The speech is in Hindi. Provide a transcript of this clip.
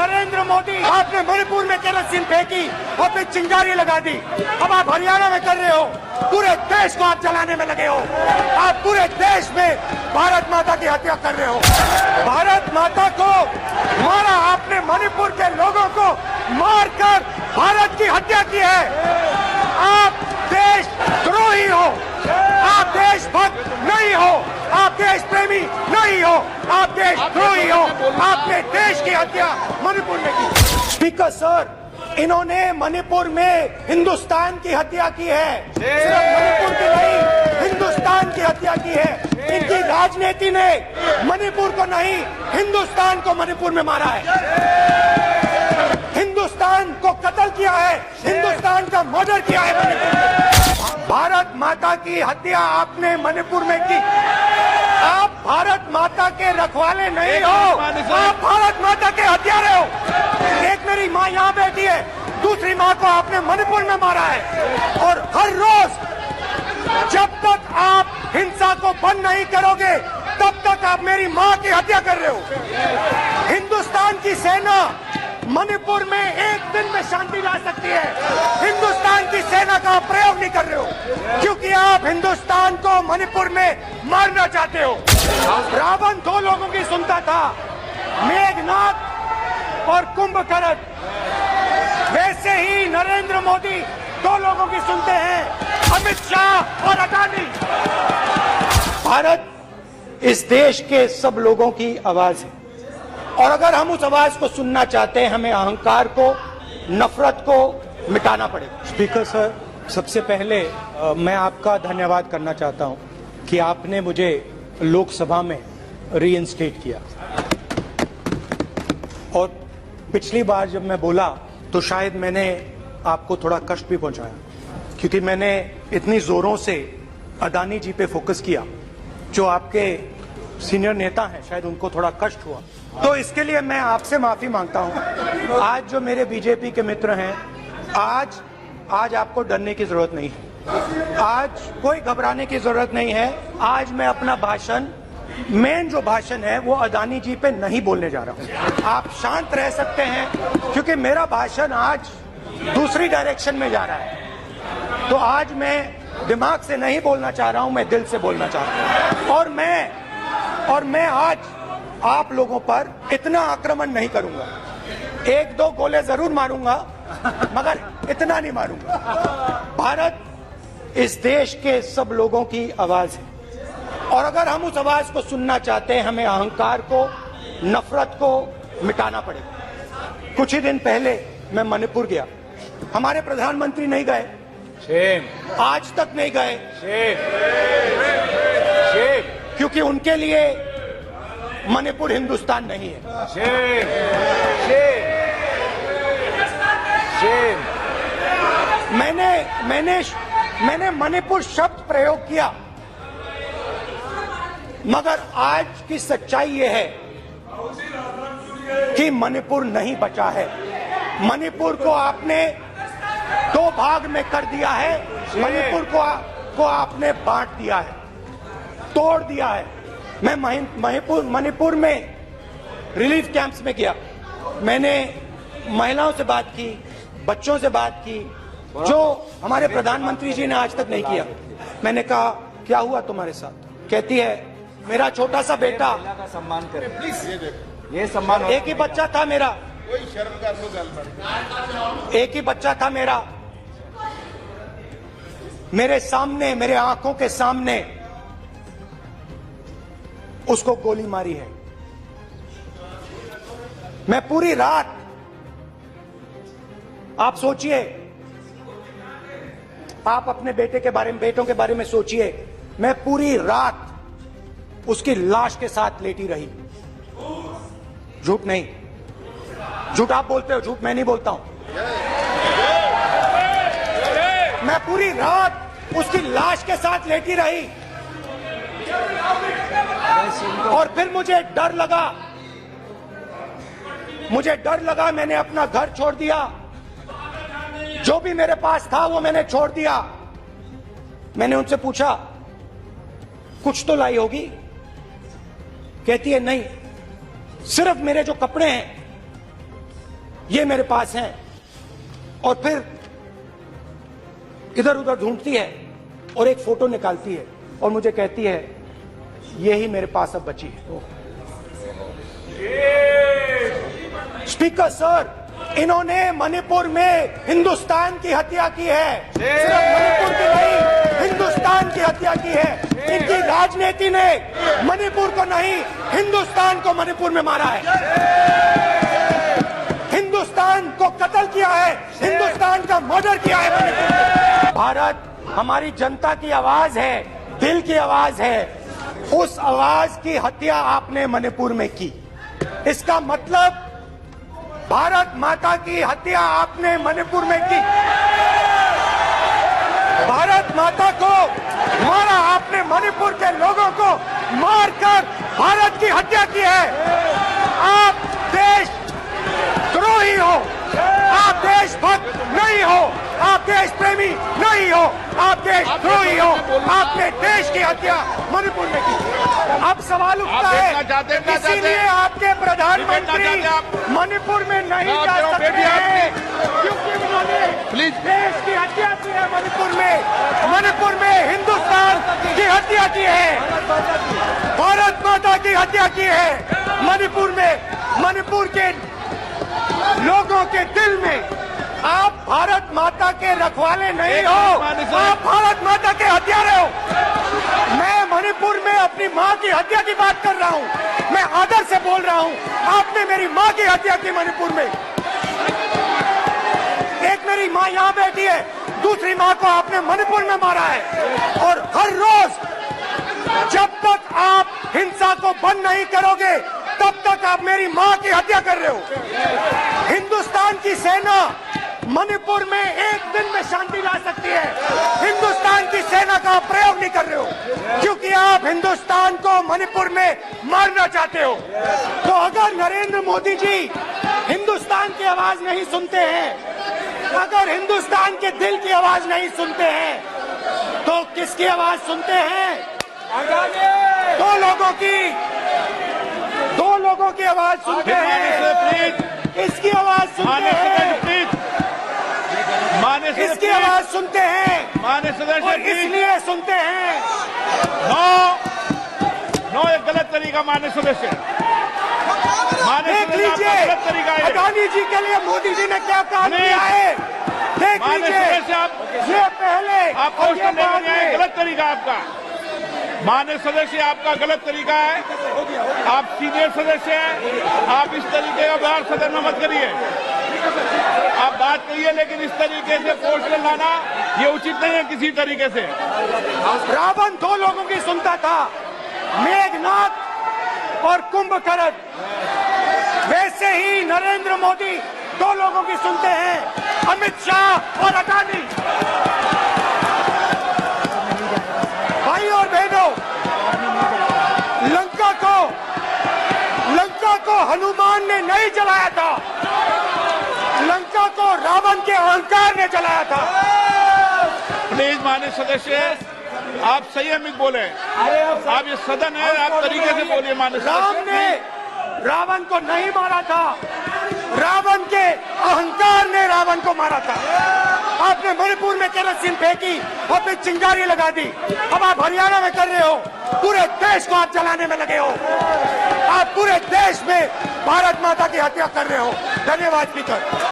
नरेंद्र मोदी, आपने मणिपुर में केरोसिन फेंकी और फिर चिंगारी लगा दी। अब आप हरियाणा में कर रहे हो, पूरे देश को आप जलाने में लगे हो। आप पूरे देश में भारत माता की हत्या कर रहे हो। भारत माता को मारा आपने, मणिपुर के लोगों को मारकर भारत की हत्या की है। आप देशद्रोही हो, आप देशभक्त नहीं हो, आप देश प्रेमी नहीं हो, आप देशद्रोही हो। आपने देश की हत्या मणिपुर में की। स्पीकर सर, इन्होंने मणिपुर में हिंदुस्तान की हत्या की है। सिर्फ मणिपुर की नहीं, हिंदुस्तान की हत्या की है। इनकी राजनीति ने मणिपुर को नहीं, हिंदुस्तान को मणिपुर में मारा है। हिंदुस्तान को कत्ल किया है, हिंदुस्तान का मर्डर किया है मणिपुर में। भारत माता की हत्या आपने मणिपुर में की। आप भारत माता के रखवाले नहीं हो, आप भारत माता के हत्यारे हो। एक मेरी माँ यहाँ बैठी है, दूसरी माँ को आपने मणिपुर में मारा है। और हर रोज जब तक आप हिंसा को बंद नहीं करोगे, तब तक आप मेरी माँ की हत्या कर रहे हो। हिंदुस्तान की सेना मणिपुर में एक दिन में शांति ला सकती है। हिंदुस्तान की सेना का प्रयोग नहीं कर रहे हो, क्योंकि आप हिंदुस्तान को मणिपुर में मारना चाहते हो। रावण दो लोगों की सुनता था, मेघनाथ और कुंभकर्ण। वैसे ही नरेंद्र मोदी दो लोगों की सुनते हैं, अमित शाह और अडानी। भारत इस देश के सब लोगों की आवाज है, और अगर हम उस आवाज को सुनना चाहते हैं, हमें अहंकार को, नफरत को मिटाना पड़ेगा। स्पीकर सर, सबसे पहले मैं आपका धन्यवाद करना चाहता हूं कि आपने मुझे लोकसभा में रीइंस्टेट किया। और पिछली बार जब मैं बोला तो शायद मैंने आपको थोड़ा कष्ट भी पहुंचाया, क्योंकि मैंने इतनी जोरों से अडानी जी पे फोकस किया, जो आपके सीनियर नेता हैं, शायद उनको थोड़ा कष्ट हुआ। तो इसके लिए मैं आपसे माफी मांगता हूं। आज जो मेरे बीजेपी के मित्र हैं, आज आपको डरने की जरूरत नहीं है, आज कोई घबराने की जरूरत नहीं है। आज मैं अपना भाषण, मेन जो भाषण है, वो अडानी जी पे नहीं बोलने जा रहा हूं। आप शांत रह सकते हैं, क्योंकि मेरा भाषण आज दूसरी डायरेक्शन में जा रहा है। तो आज मैं दिमाग से नहीं बोलना चाह रहा हूं, मैं दिल से बोलना चाह रहा हूं। और मैं आज आप लोगों पर इतना आक्रमण नहीं करूंगा। एक दो गोले जरूर मारूंगा, मगर इतना नहीं मारूंगा। भारत इस देश के सब लोगों की आवाज है, और अगर हम उस आवाज को सुनना चाहते हैं, हमें अहंकार को, नफरत को मिटाना पड़ेगा। कुछ ही दिन पहले मैं मणिपुर गया, हमारे प्रधानमंत्री नहीं गए, आज तक नहीं गए, क्योंकि उनके लिए मणिपुर हिंदुस्तान नहीं है। मैंने मणिपुर शब्द प्रयोग किया, मगर आज की सच्चाई ये है कि मणिपुर नहीं बचा है। मणिपुर को आपने दो भाग में कर दिया है। मणिपुर को आपने बांट दिया है, तोड़ दिया है। मैं मणिपुर में रिलीफ कैंप्स में गया, मैंने महिलाओं से बात की, बच्चों से बात की, जो हमारे प्रधानमंत्री जी ने आज तक नहीं किया। मैंने कहा, क्या हुआ तुम्हारे साथ? कहती है, मेरा छोटा सा बेटा, सम्मान करें प्लीज, ये सम्मान। एक ही बच्चा था मेरा, कोई शर्म कर लो गल, एक ही बच्चा था मेरा, मेरे सामने, मेरे आंखों के सामने उसको गोली मारी है। मैं पूरी रात, आप सोचिए, आप अपने बेटे के बारे में, बेटों के बारे में सोचिए। मैं पूरी रात उसकी लाश के साथ लेटी रही। झूठ नहीं, झूठ आप बोलते हो, झूठ मैं नहीं बोलता हूं। मैं पूरी रात उसकी लाश के साथ लेटी रही, और फिर मुझे डर लगा, मैंने अपना घर छोड़ दिया, जो भी मेरे पास था वो मैंने छोड़ दिया। मैंने उनसे पूछा, कुछ तो लाई होगी? कहती है, नहीं, सिर्फ मेरे जो कपड़े हैं ये मेरे पास हैं, और फिर इधर उधर ढूंढती है और एक फोटो निकालती है और मुझे कहती है यही मेरे पास अब बची है। स्पीकर सर, इन्होंने मणिपुर में हिंदुस्तान की हत्या की है, सिर्फ मणिपुर की नहीं हिंदुस्तान की हत्या की है। इनकी राजनीति ने मणिपुर को नहीं हिंदुस्तान को मणिपुर में मारा है, हिंदुस्तान को कत्ल किया है, हिंदुस्तान का मर्डर किया है मणिपुर में। भारत हमारी जनता की आवाज है, दिल की आवाज है, उस आवाज की हत्या आपने मणिपुर में की। इसका मतलब भारत माता की हत्या आपने मणिपुर में की। भारत माता को मारा आपने, मणिपुर के लोगों को मारकर भारत की हत्या की है। आप देश द्रोही हो, आप देशभक्त नहीं हो, आप देश प्रेमी नहीं हो, आप देशद्रोही हो। आपने देश की हत्या मणिपुर में की। अब सवाल उठता है, इसीलिए आपके प्रधानमंत्री मणिपुर में नहीं जा सकते हैं क्योंकि उन्होंने देश की हत्या की है। मणिपुर में हिंदुस्तान की हत्या की है, भारत माता की हत्या की है। मणिपुर के लोगों के दिल में आप भारत माता के रखवाले नहीं हो, आप भारत माता के हत्यारे हो। मैं मणिपुर में अपनी मां की हत्या की बात कर रहा हूं, मैं आदर से बोल रहा हूं। आपने मेरी मां की हत्या की मणिपुर में। एक मेरी मां यहां बैठी है, दूसरी मां को आपने मणिपुर में मारा है। और हर रोज जब तक आप हिंसा को बंद नहीं करोगे तब तक आप मेरी मां की हत्या कर रहे हो। हिंदुस्तान की सेना मणिपुर में एक दिन में शांति ला सकती है, हिंदुस्तान की सेना का प्रयोग नहीं कर रहे हो क्योंकि आप हिंदुस्तान को मणिपुर में मारना चाहते हो। तो अगर नरेंद्र मोदी जी हिंदुस्तान की आवाज नहीं सुनते हैं, अगर हिंदुस्तान के दिल की आवाज नहीं सुनते हैं, तो किसकी आवाज सुनते हैं? दो लोगों की आवाज सुनते हैं, इसकी आवाज सुनते हैं, इसकी आवाज सुनते हैं और इसलिए सुनते हैं। नो, एक गलत तरीका माननीय सदस्य। देख लीजिए अडानी जी के लिए मोदी जी ने क्या काम किया है, देख लीजिए। ये पहले आप क्वेश्चन लेने गए, गलत तरीका आपका। माननीय सदस्य, आपका गलत तरीका है। आप सीनियर सदस्य हैं, आप इस तरीके का व्यवहार सदन में मत करिए। आप बात करिए, लेकिन इस तरीके से क्वेश्चन लाना ये उचित नहीं है किसी तरीके से। रावण दो लोगों की सुनता था, मेघनाथ और कुंभकर्ण। वैसे ही नरेंद्र मोदी दो लोगों की सुनते हैं, अमित शाह और अडानी। भाई और बहनों, लंका को हनुमान ने नहीं जलाया था, लंका को रावण के अहंकार ने जलाया था। प्लीज माननीय सदस्य, आप संयमित बोले। आप ये सदन है, आप तरीके से बोलिए। माननीय राम ने रावण को नहीं मारा था, रावण के अहंकार ने रावण को मारा था। आपने मणिपुर में केरोसिन फेंकी और फिर चिंगारी लगा दी। अब आप हरियाणा में कर रहे हो, पूरे देश को आप जलाने में लगे हो। आप पूरे देश में भारत माता की हत्या कर रहे हो। धन्यवाद स्पीकर।